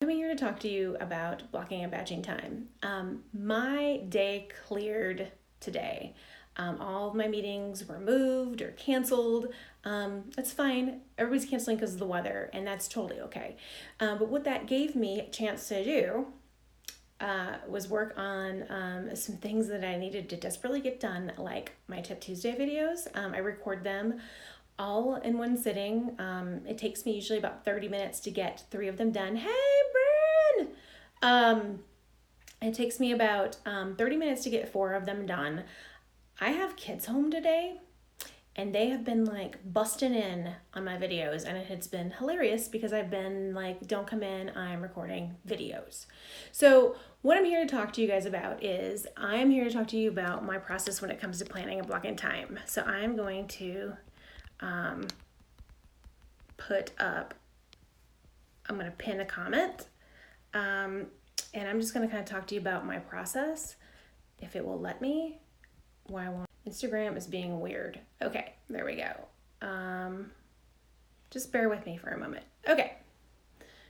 I'm here to talk to you about blocking and batching time. My day cleared today. All of my meetings were moved or canceled. That's fine. Everybody's canceling because of the weather, and that's totally okay. But what that gave me a chance to do was work on some things that I needed to desperately get done, like my Tip Tuesday videos. I record them all in one sitting. It takes me usually about 30 minutes to get 3 of them done. Hey, Bryn! It takes me about 30 minutes to get 4 of them done. I have kids home today, and they have been like busting in on my videos, and it's been hilarious because I've been like, don't come in, I'm recording videos. So what I'm here to talk to you guys about is I'm here to talk to you about my process when it comes to planning and blocking time. So I'm going to I'm going to pin a comment, and I'm just going to kind of talk to you about my process, if it will let me. Why won't Instagram is being weird. Okay, there we go. Just bear with me for a moment. Okay,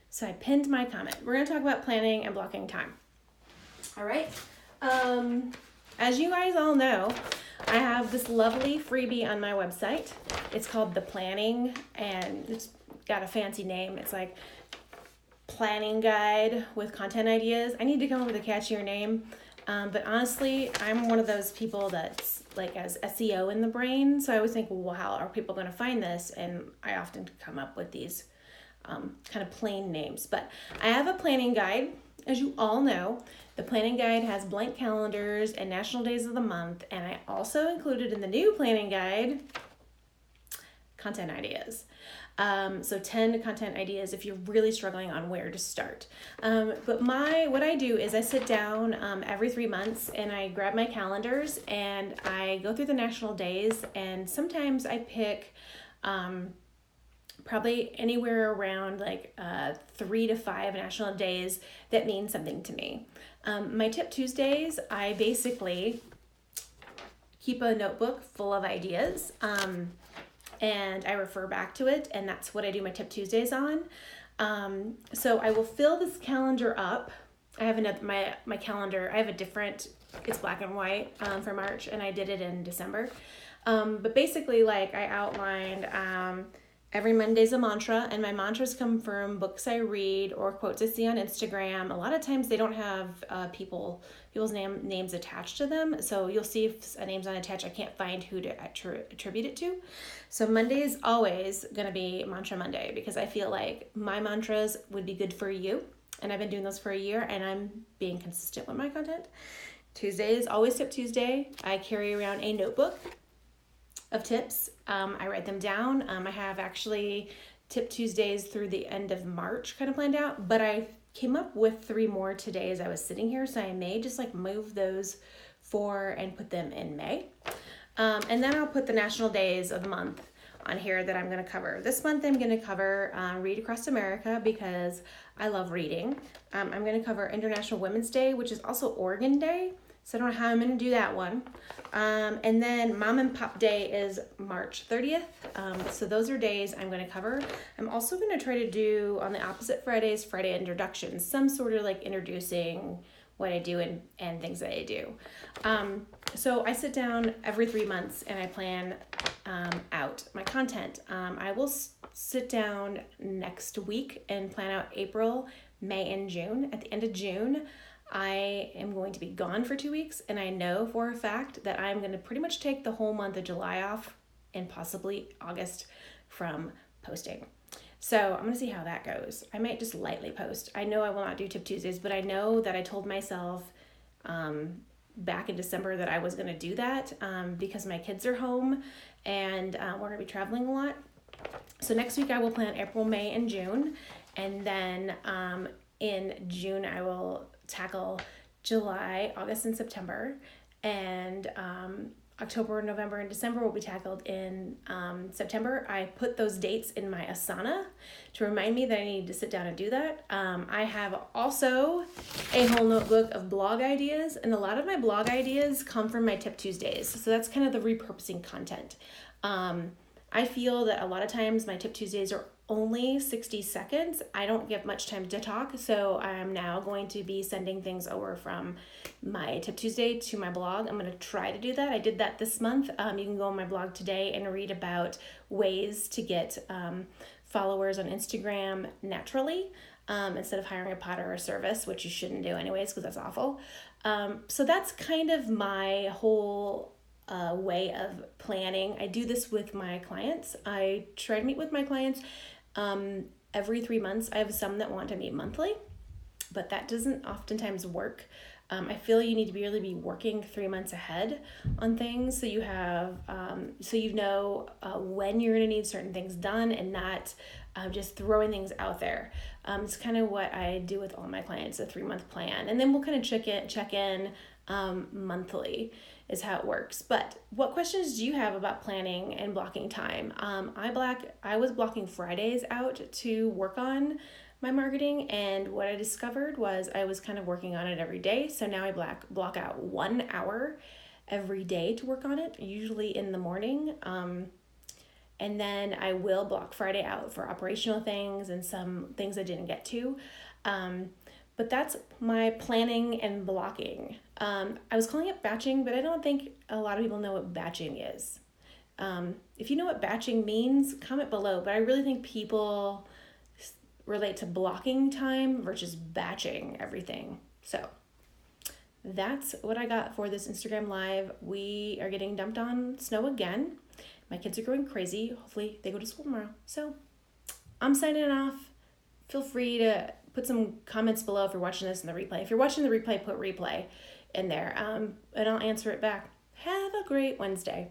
so I pinned my comment. We're going to talk about planning and blocking time. All right. As you guys all know, I have this lovely freebie on my website. It's called The Planning, and it's got a fancy name. It's like planning guide with content ideas. I need to come up with a catchier name. But honestly, I'm one of those people that's like as SEO in the brain. So I always think, well, how are people going to find this? And I often come up with these kind of plain names. But I have a planning guide. As you all know, the planning guide has blank calendars and national days of the month. And I also included in the new planning guide content ideas. So 10 content ideas if you're really struggling on where to start. But what I do is I sit down every 3 months and I grab my calendars and I go through the national days, and sometimes I pick probably anywhere around like 3 to 5 national days that mean something to me. My Tip Tuesdays, I basically keep a notebook full of ideas. And I refer back to it, and that's what I do my Tip Tuesdays on. So I will fill this calendar up. I have my calendar. I have a different. It's black and white for March, and I did it in December. But basically, like I outlined, every Monday's a mantra, and my mantras come from books I read or quotes I see on Instagram. A lot of times they don't have people's names attached to them, so you'll see if a name's not attached, I can't find who to attribute it to. So Monday is always going to be Mantra Monday because I feel like my mantras would be good for you, and I've been doing those for a year, and I'm being consistent with my content. Tuesday is always Tip Tuesday. I carry around a notebook of tips. I write them down. I have actually Tip Tuesdays through the end of March kind of planned out, but I came up with 3 more today as I was sitting here, so I may just like move those 4 and put them in May. And then I'll put the national days of the month on here that I'm going to cover. This month I'm going to cover Read Across America because I love reading. I'm going to cover International Women's Day, which is also Oregon Day. So I don't know how I'm going to do that one. And then Mom and Pop Day is March 30th. So those are days I'm going to cover. I'm also going to try to do on the opposite Fridays, Friday introductions, some sort of like introducing what I do and things that I do. So I sit down every 3 months and I plan out my content. I will sit down next week and plan out April, May, and June. At the end of June, I am going to be gone for 2 weeks, and I know for a fact that I'm going to pretty much take the whole month of July off and possibly August from posting. So I'm going to see how that goes. I might just lightly post. I know I will not do Tip Tuesdays, but I know that I told myself back in December that I was going to do that because my kids are home and we're going to be traveling a lot. So next week I will plan April, May, and June. And then in June I will tackle July, August, and September, and October, November, and December will be tackled in September. I put those dates in my Asana to remind me that I need to sit down and do that. I have also a whole notebook of blog ideas, and a lot of my blog ideas come from my Tip Tuesdays, so that's kind of the repurposing content. I feel that a lot of times my Tip Tuesdays are only 60 seconds. I don't get much time to talk, so I'm now going to be sending things over from my Tip Tuesday to my blog. I'm going to try to do that. I did that this month. You can go on my blog today and read about ways to get followers on Instagram naturally, instead of hiring a potter or a service, which you shouldn't do anyways because that's awful. So that's kind of my whole way of planning. I do this with my clients. I try to meet with my clients every 3 months. I have some that want to meet monthly, but that doesn't oftentimes work. I feel you need to really be working 3 months ahead on things, so you have so you know when you're going to need certain things done, and not just throwing things out there. It's kind of what I do with all my clients, a 3-month plan, and then we'll kind of check in monthly is how it works. But what questions do you have about planning and blocking time? I was blocking Fridays out to work on my marketing, and what I discovered was I was kind of working on it every day. So now I block out 1 hour every day to work on it, usually in the morning. And then I will block Friday out for operational things and some things I didn't get to. But that's my planning and blocking. I was calling it batching, but I don't think a lot of people know what batching is. If you know what batching means, comment below. But I really think people relate to blocking time versus batching everything. So that's what I got for this Instagram live. We are getting dumped on snow again. My kids are going crazy. Hopefully they go to school tomorrow. So I'm signing off. Feel free to put some comments below if you're watching this in the replay. If you're watching the replay, put replay in there, and I'll answer it back. Have a great Wednesday.